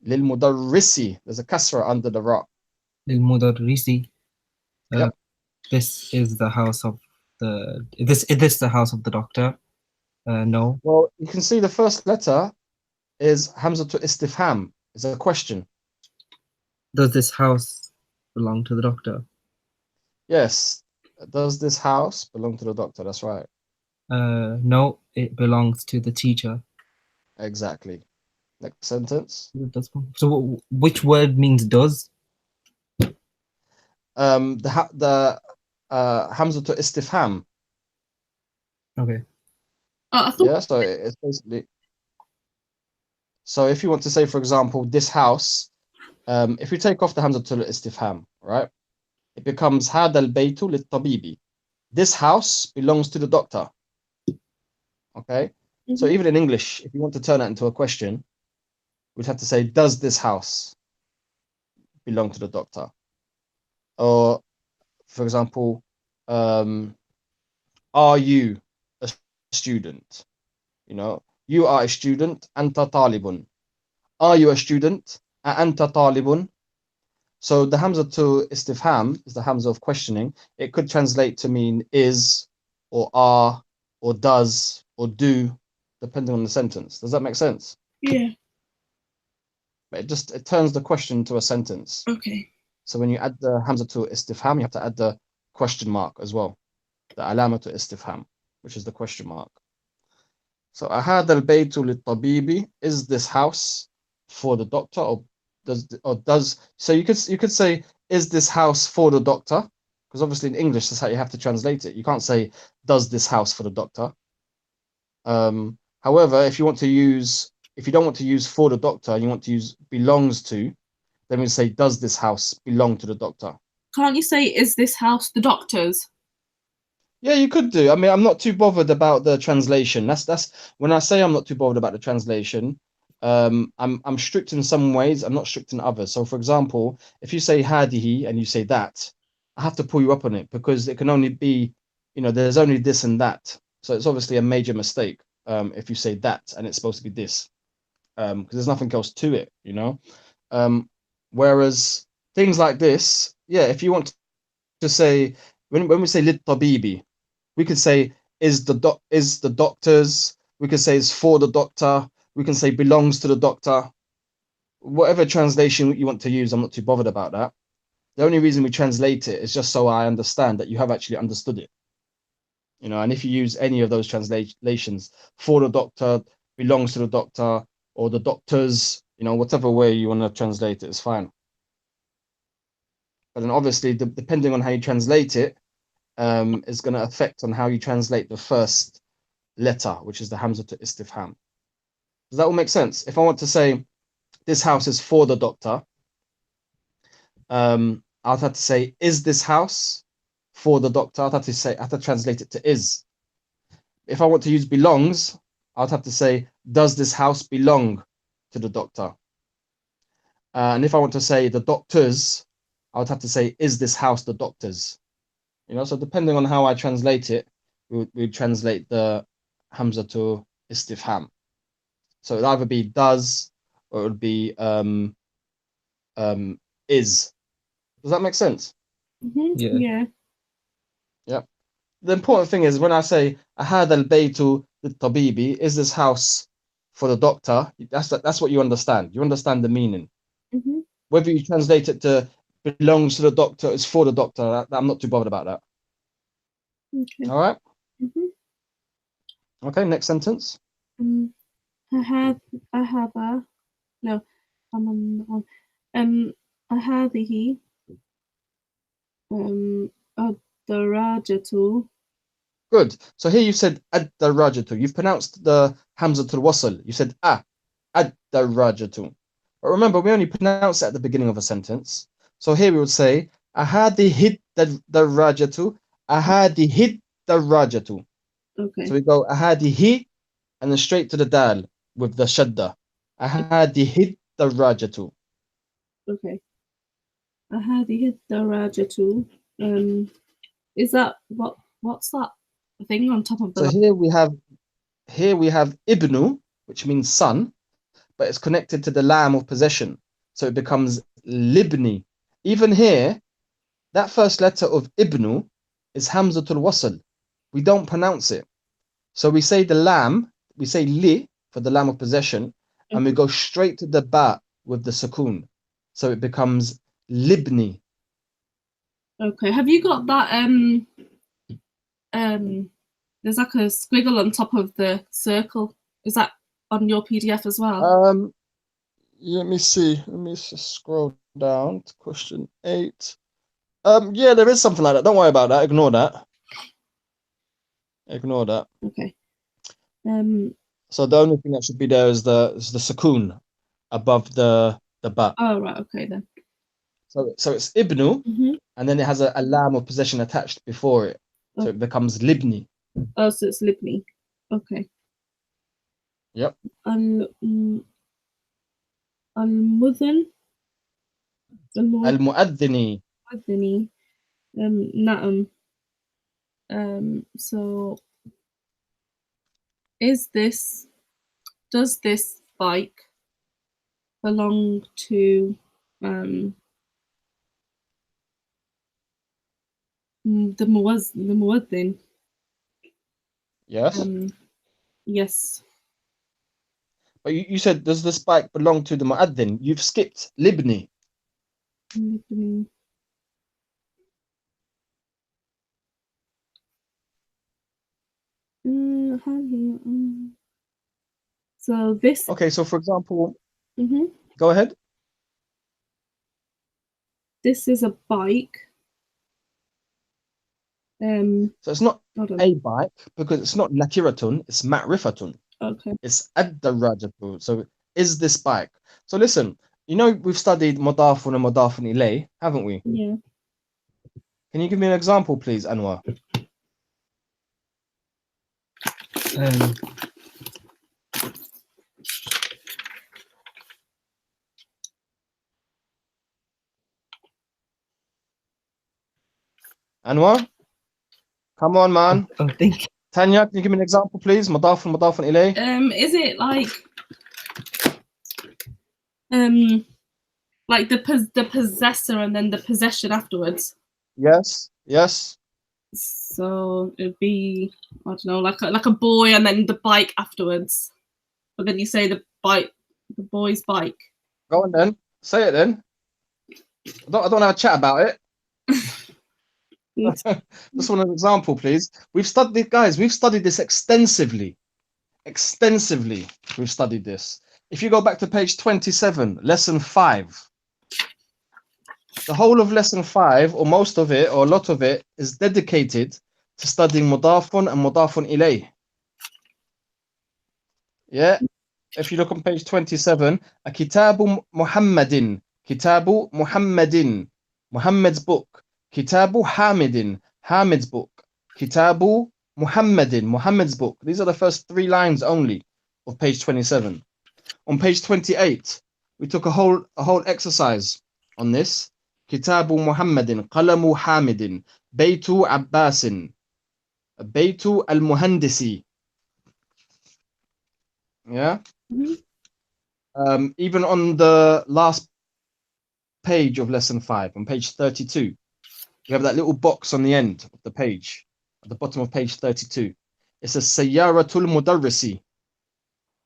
للمدرسي. There's a kasra under the ra. للمدرسي. Yep. This is the house of the. This the house of the doctor. No. Well, you can see the first letter is Hamzatul Istifham. It's a question. Does this house belong to the doctor? Yes. Does this house belong to the doctor? That's right. No, it belongs to the teacher. Exactly. Next sentence. So which word means does? The Hamzatul Istifham. Okay. I thought. Yeah, so it's basically. So if you want to say, for example, this house, if you take off the Hamzatul Istifham, right, it becomes هذا البيت للطبيب. This house belongs to the doctor. Okay. So Mhm. even in English, if you want to turn that into a question, we'd have to say, does this house belong to the doctor? Or, for example, are you a student? You know, you are a student. أنت طالب. Are you a student? أنت طالب. So the hamza to istifham is the hamza of questioning. It could translate to mean is, or are, or does, or do, depending on the sentence. Does that make sense? Yeah. But it turns the question to a sentence. Okay. So when you add the hamza to istifham, you have to add the question mark as well. The alama to istifham, which is the question mark. So أهذا البيت للطبيب, is this house for the doctor, or does so you could say, is this house for the doctor? Because obviously in English that's how you have to translate it. You can't say, does this house for the doctor? However, if you don't want to use for the doctor, and you want to use belongs to, then we say, does this house belong to the doctor? Can't you say, is this house the doctor's? Yeah, you could do. I mean, I'm not too bothered about the translation. That's when I say I'm not too bothered about the translation. I'm strict in some ways. I'm not strict in others. So, for example, if you say hadihi and you say that, I have to pull you up on it because it can only be, there's only this and that. So it's obviously a major mistake if you say that and it's supposed to be this, because there's nothing else to it. Whereas things like this, yeah, if you want to say, when we say lit tabibi, we could say, is the doctor's. We could say it's for the doctor. We can say belongs to the doctor. Whatever translation you want to use, I'm not too bothered about that. The only reason we translate it is just so I understand that you have actually understood it. And if you use any of those translations, for the doctor, belongs to the doctor, or the doctors, whatever way you want to translate it is fine. But then obviously, depending on how you translate it, is going to affect on how you translate the first letter, which is the hamza to istifham. Does that all make sense? If I want to say this house is for the doctor, I'll have to say, is this house for the doctor? I have to translate it to is. If I want to use belongs, I'd have to say, does this house belong to the doctor? And if I want to say the doctors, I would have to say, is this house the doctor's? So depending on how I translate it, we translate the hamza to istifham. So it'd either be does, or it would be is. Does that make sense? Mm-hmm. Yeah. Yeah. The important thing is when I say هذا البيت للطبيب, is this house for the doctor? That's what you understand. You understand the meaning. Mm-hmm. Whether you translate it to belongs to the doctor, is for the doctor, I'm not too bothered about that. Okay. All right. Mm-hmm. Okay. Next sentence. هذا no هذه الدراجة. Good. So here you said ad-darajatu. You've pronounced the hamza to wasl. You said ad-darajatu. But remember, we only pronounce it at the beginning of a sentence. So here we would say ahadihi darajatu, ahadihi darajatu. Okay. So we go ahadihi and then straight to the dal with the shadda. Ahadihi darajatu. Okay. هذه الدراجة. Is that what's that thing on top of the? So here we have ibnu, which means son, but it's connected to the lam of possession. So it becomes libni. Even here, that first letter of ibnu is hamzatul wasl. We don't pronounce it. So we say the lam, we say li for the lam of possession, and we go straight to the ba with the sukoon. So it becomes libni. Okay. Have you got that? There's like a squiggle on top of the circle. Is that on your PDF as well? Let me see. Let me just scroll down to question 8. Yeah, there is something like that. Don't worry about that. Ignore that. Ignore that. Okay. So the only thing that should be there is the sukoon above the ba. Oh right. Okay then. So it's ibnu, and then it has a lam of possession attached before it, so it becomes libni. Oh, so it's libni. Okay. Yep. Al-mudhan. Al-mu'adhdhini. Na'am. So does this bike belong to the muwaddin? Yes. Yes. But you said, does this bike belong to the mu'adhdhin? You've skipped libni. Libni. So this. Okay, so for example, go ahead. This is a bike. So it's not a bike because it's not nakiratun, it's ma'rifatun. Okay. It's ad-darajatu. So is this bike? So listen, we've studied mudafun and mudafun ilay, haven't we? Yeah. Can you give me an example, please, Anwar? Anwar? Come on, man. I think. Tanya, can you give me an example, please? Mudafun ilay. Is it like the possessor and then the possession afterwards? Yes. So it'd be, I don't know, like a boy and then the bike afterwards. But then you say the boy's bike. Go on then. Say it then. I don't want to have a chat about it. Just want an example, please. We've studied this extensively. We've studied this. If you go back to page 27, lesson 5, the whole of lesson 5, or most of it, or a lot of it, is dedicated to studying mudafun and mudafun ilay. Yeah. If you look on page 27, a kitabu Muhammadin, Muhammad's book. Kitabu Hamidin, Hamid's book. Kitabu Muhammadin, Muhammad's book. These are the first 3 lines only of page 27. On page 28, we took a whole exercise on this. Kitabu Muhammadin, Qalamu Hamidin, Baytu Abbasin, Baytu al-Muhandisi. Yeah. Even on the last page of lesson 5, on page 32, we have that little box on the end of the page, at the bottom of page 32. It says Sayyaratul Mudarrisi.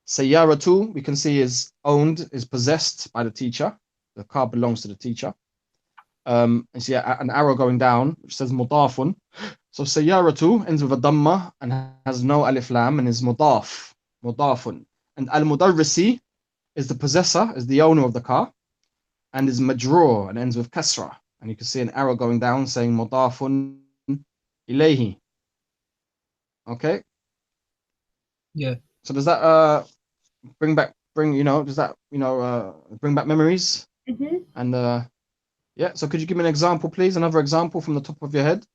Sayyaratu, we can see, is possessed by the teacher. The car belongs to the teacher. And see an arrow going down, which says Mudafun. So Sayyaratu ends with a Dhamma and has no alif lam and is Mudafun. And Al-Mudarrisi is the possessor, is the owner of the car, and is Majroor and ends with Kasra. And you can see an arrow going down saying Mudafun ilayhi. Okay? Yeah. So does that bring back memories? And yeah, so could you give me an example, please? Another example from the top of your head?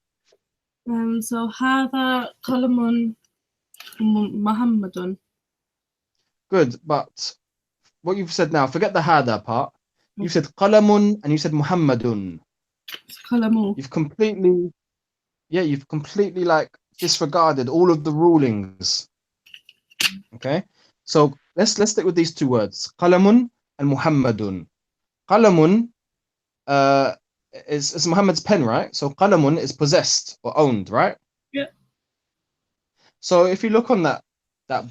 So هذا قلم محمد. Good, but what you've said now, forget the hada part. You said qalamun and you said Muhammadun. Qalamu. You've completely like disregarded all of the rulings. Okay, so let's stick with these 2 words, qalamun and Muhammadun. Qalamun is Muhammad's pen, right? So qalamun is possessed or owned, right? Yeah. So if you look on that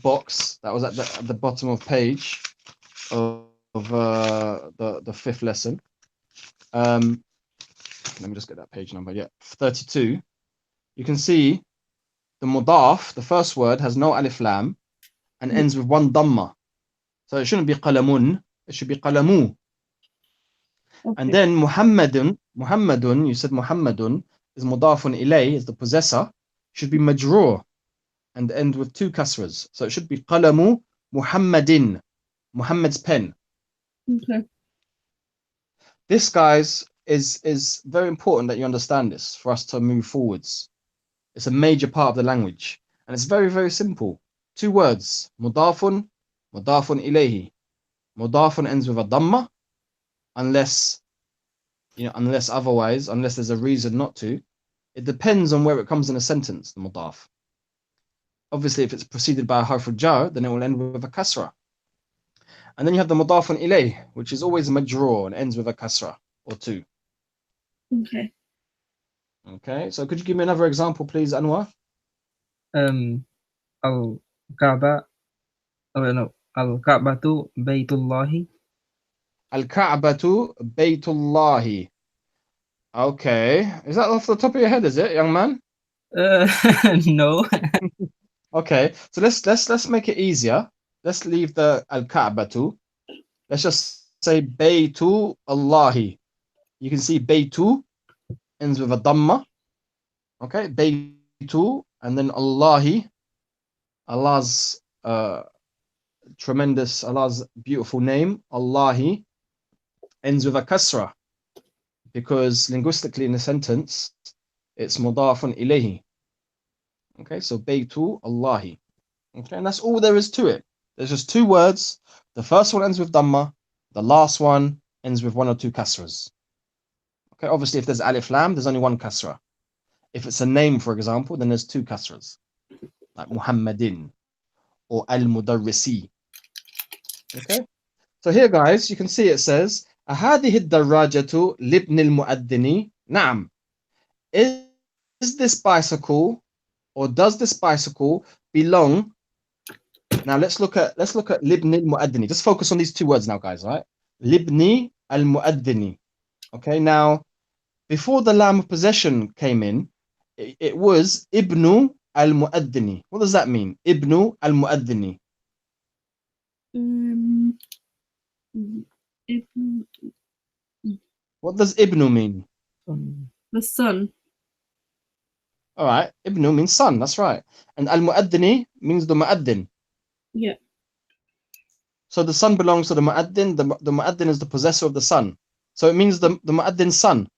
box that was at the bottom of page of the fifth lesson, let me just get that page number. Yeah, 32. You can see the mudaf, the first word, has no alif lam and ends with one dhamma. So it shouldn't be qalamun, it should be qalamu. Okay. And then Muhammadun, you said Muhammadun is mudafun ilay, is the possessor, should be majroor and end with two kasras. So it should be qalamu Muhammadin, Muhammad's pen. Okay. This, guys, is very important that you understand this for us to move forwards. It's a major part of the language. And it's very, very simple. Two words, mudafun, mudafun ilayhi. Mudafun ends with a dhamma, unless otherwise, unless there's a reason not to. It depends on where it comes in a sentence, the mudaf. Obviously, if it's preceded by a harf jar, then it will end with a kasra. And then you have the mudafun ilayh, which is always majroor and ends with a kasra or two. Okay. Okay, so could you give me another example, please, Anwar? Al-Kaaba. Oh no, Al-Kaabatu Baytullahi. Al-Ka'batu Baytullahi. Okay, is that off the top of your head? Is it, young man? No. Okay, so let's make it easier. Let's leave the Al-Ka'batu. Let's just say Baytu Allahi. You can see Baytu ends with a dhamma. Okay, Baytu and then Allahi. Allah's Allah's beautiful name, Allahi, ends with a kasra because linguistically in the sentence it's mudafun ilayhi. Okay, so Baytu Allahi. Okay, and that's all there is to it. There's just two words. The first one ends with dhamma. The last one ends with one or two kasras. Okay, obviously if there's alif lam, there's only one kasra. If it's a name, for example, then there's two kasras, like Muhammadin or Al-Mudarrisi. Okay, so here, guys, you can see it says أهذه الدراجة لابن المؤذن. نعم. Is this bicycle, or does this bicycle belong? Now let's look at libni al-mu'addini. Just focus on these two words now, guys, right? Libni al-mu'addini. Okay, now before the lam of possession came in, it was ibnu al-mu'addini. What does that mean? Ibnu al-mu'addini. What does ibnu mean? The sun. All right, ibnu means son. That's right. And al-mu'addini means the mu'addin. Yeah. So the son belongs to the mu'addin. The mu'addin is the possessor of the son. So it means the mu'addin's son.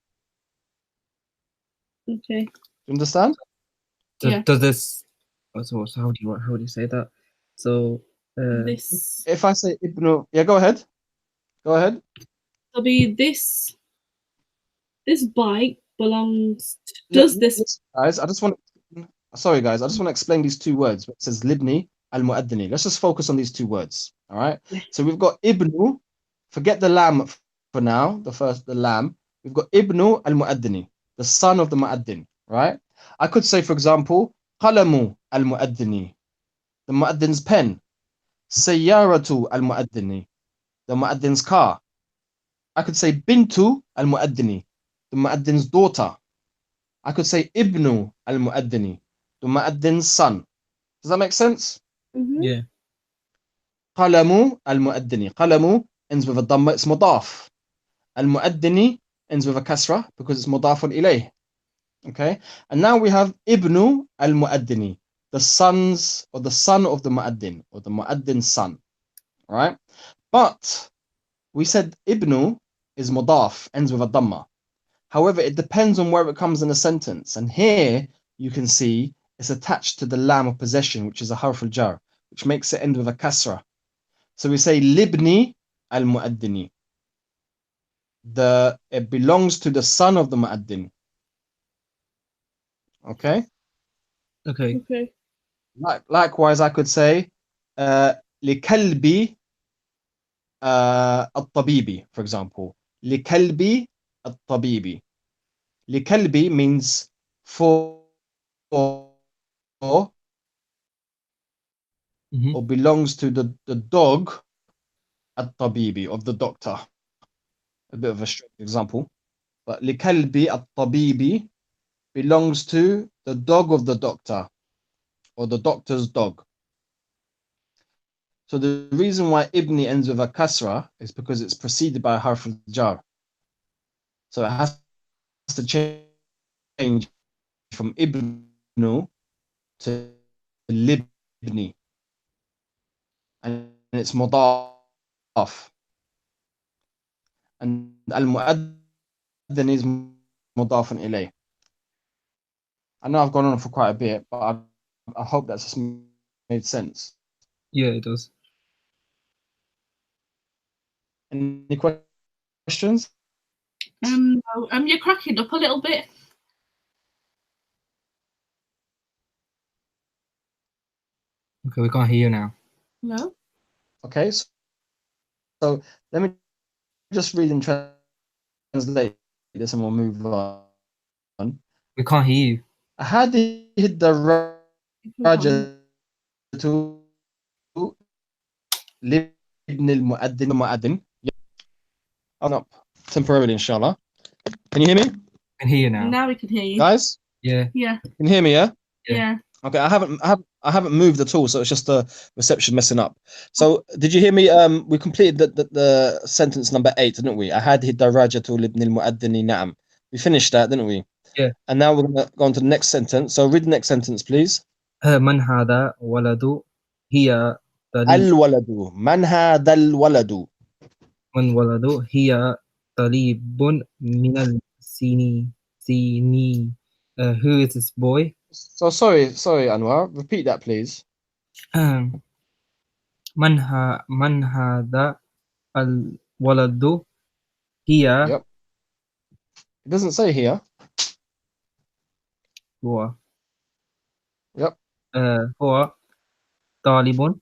Okay. You understand? Yeah. Does this? So how do you say that? So This. If I say ibnu, yeah, go ahead. Go ahead. It'll be this. This bike belongs. Does this? Guys, sorry, guys, I just want to explain these two words. It says libni al-mu'addini. Let's just focus on these two words. All right. Yeah. So we've got ibnu. Forget the lam for now. The lam. We've got ibnu al-mu'addini, the son of the mu'addin. Right. I could say, for example, qalamu al-mu'addini, the mu'addin's pen. Sayyaratu al-mu'addini, the mu'addin's car. I could say bintu al-mu'addini, the mu'addin's daughter. I could say ibnu al-mu'addini, the mu'addin's son. Does that make sense? Mm-hmm. yeah. Qalamu al-mu'addini. Qalamu ends with a dhamma, it's mudaf. Al-mu'addini ends with a kasra because it's mudafun ilayh. Okay, and now we have ibnu al-mu'addini, the son of the mu'addin, or the mu'addin's son. All right, but we said ibnu is mudaf, ends with a dhamma. However, it depends on where it comes in a sentence. And here you can see it's attached to the lam of possession, which is a harf al-jar, which makes it end with a kasra. So we say libni al-mu'addini. It belongs to the son of the mu'addin. Okay. Okay. Okay. Likewise, I could say likalbi al-tabibi, for example. Likalbi al-tabibi. Likalbi means for or belongs to the dog at-tabibi, of the doctor. A bit of a strict example. But likalbi at-tabibi belongs to the dog of the doctor, or the doctor's dog. So the reason why ibni ends with a kasra is because it's preceded by a harf al-jar. So it has to change from ibnu to libni. And it's mudaf. And al-mu'adhin is mudafun ilayh. I know I've gone on for quite a bit, but I hope that's made sense. Yeah, it does. Any questions? No, you're cracking up a little bit. Okay, we can't hear you now. No. Okay, so let me just read and translate this and we'll move on. We can't hear you. هذه الدراجة لابن المؤذن up temporarily inshallah. Can you hear me? We can hear you now. Now we can hear you. Guys? Yeah. Yeah. Can you hear me, yeah? Yeah. Okay, I haven't moved at all, so it's just the reception messing up. So did you hear me? We completed the sentence number 8, didn't we? هذه الدراجة لابن المؤذن نعم. We finished that, didn't we? Yeah. And now we're gonna go on to the next sentence. So read the next sentence, please. من هذا ولد هي طليب الولد من هذا الولد من ولد هي طليب من السنين سيني. Who is this boy? So sorry Anwar, repeat that please. من هذا الولد هي. Yep. It doesn't say here. هو. Yep. هو طالب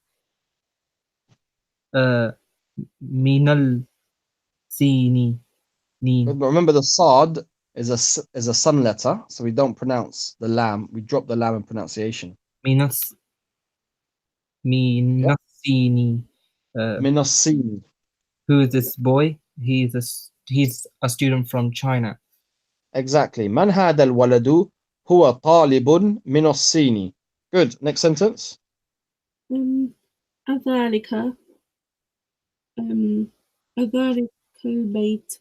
من السين. But remember the sad is a sun letter, so we don't pronounce the lam. We drop the lam in pronunciation. من السين. من الصين. Who is this boy? He's a student from China. Exactly. من هذا الولد هو طالب من الصين. Good. Next sentence. أذلك البيت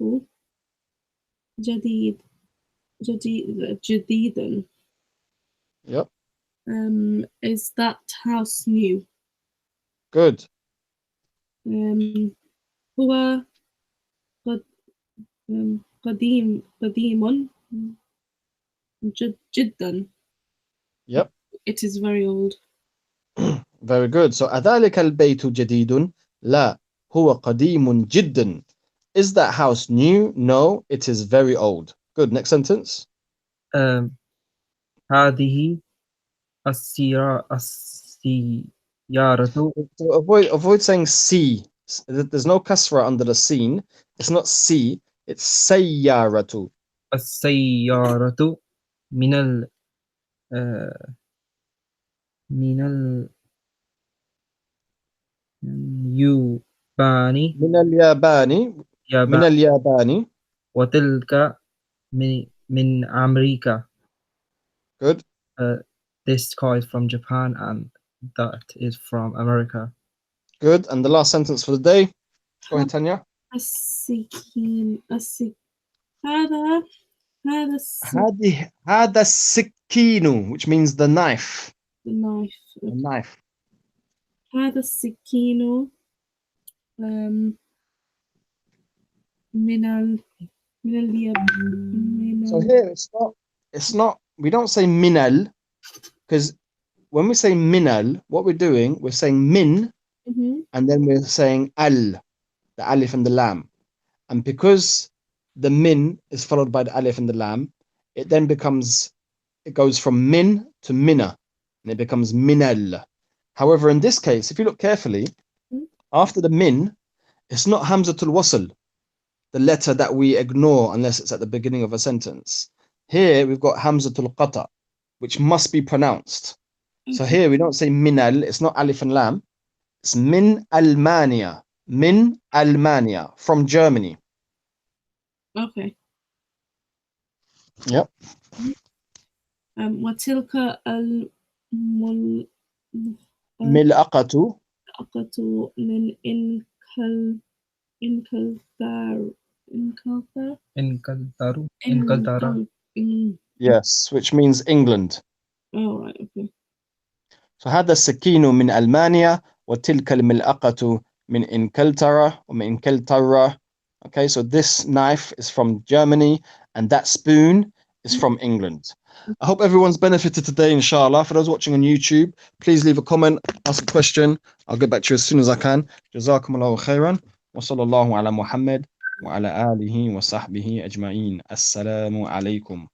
جديد. Yep. Is that house new? Good. هو قديم جدا. Yep. It is very old. Very good. So أذلك البيت جديد؟ لا هو قديم جدا. Is that house new? No, it is very old. Good. Next sentence. هذه السيارة. So avoid saying C. There's no kasra under the scene. It's not C. It's sayyaratu. السيارة من اليابان. من اليابان. وتلك من أمريكا. Good. This car is from Japan and that is from America. Good. And the last sentence for the day. Go ahead, Tanya. هذا السكين, which means the knife. The knife. The knife. هذا السكين من اليابان. So here it's not we don't say minal, because when we say minal, what we're doing, we're saying min, and then we're saying al, the alif and the lam. And because the min is followed by the alif and the lam, it goes from min to mina, and it becomes minal. However, in this case, if you look carefully, after the min, it's not hamzatul wasl, the letter that we ignore unless it's at the beginning of a sentence. Here we've got hamzatul qata, which must be pronounced. So here we don't say minal, it's not alif and lam. It's min Almania. Min Almania, from Germany. Okay. Yep. وتلك الملأقة ملأقة من إنكلترا Inkaltara. Yes, which means England. Oh, right, okay. So هذا السكين من ألمانيا وتلك الملأقة من إنكلترا ومن إنكلترا. Okay, so this knife is from Germany and that spoon is from England. I hope everyone's benefited today, inshallah. For those watching on YouTube, please leave a comment, ask a question. I'll get back to you as soon as I can. جزاكم الله خيرا وصلى الله على محمد وعلى آله وصحبه أجمعين. السلام عليكم.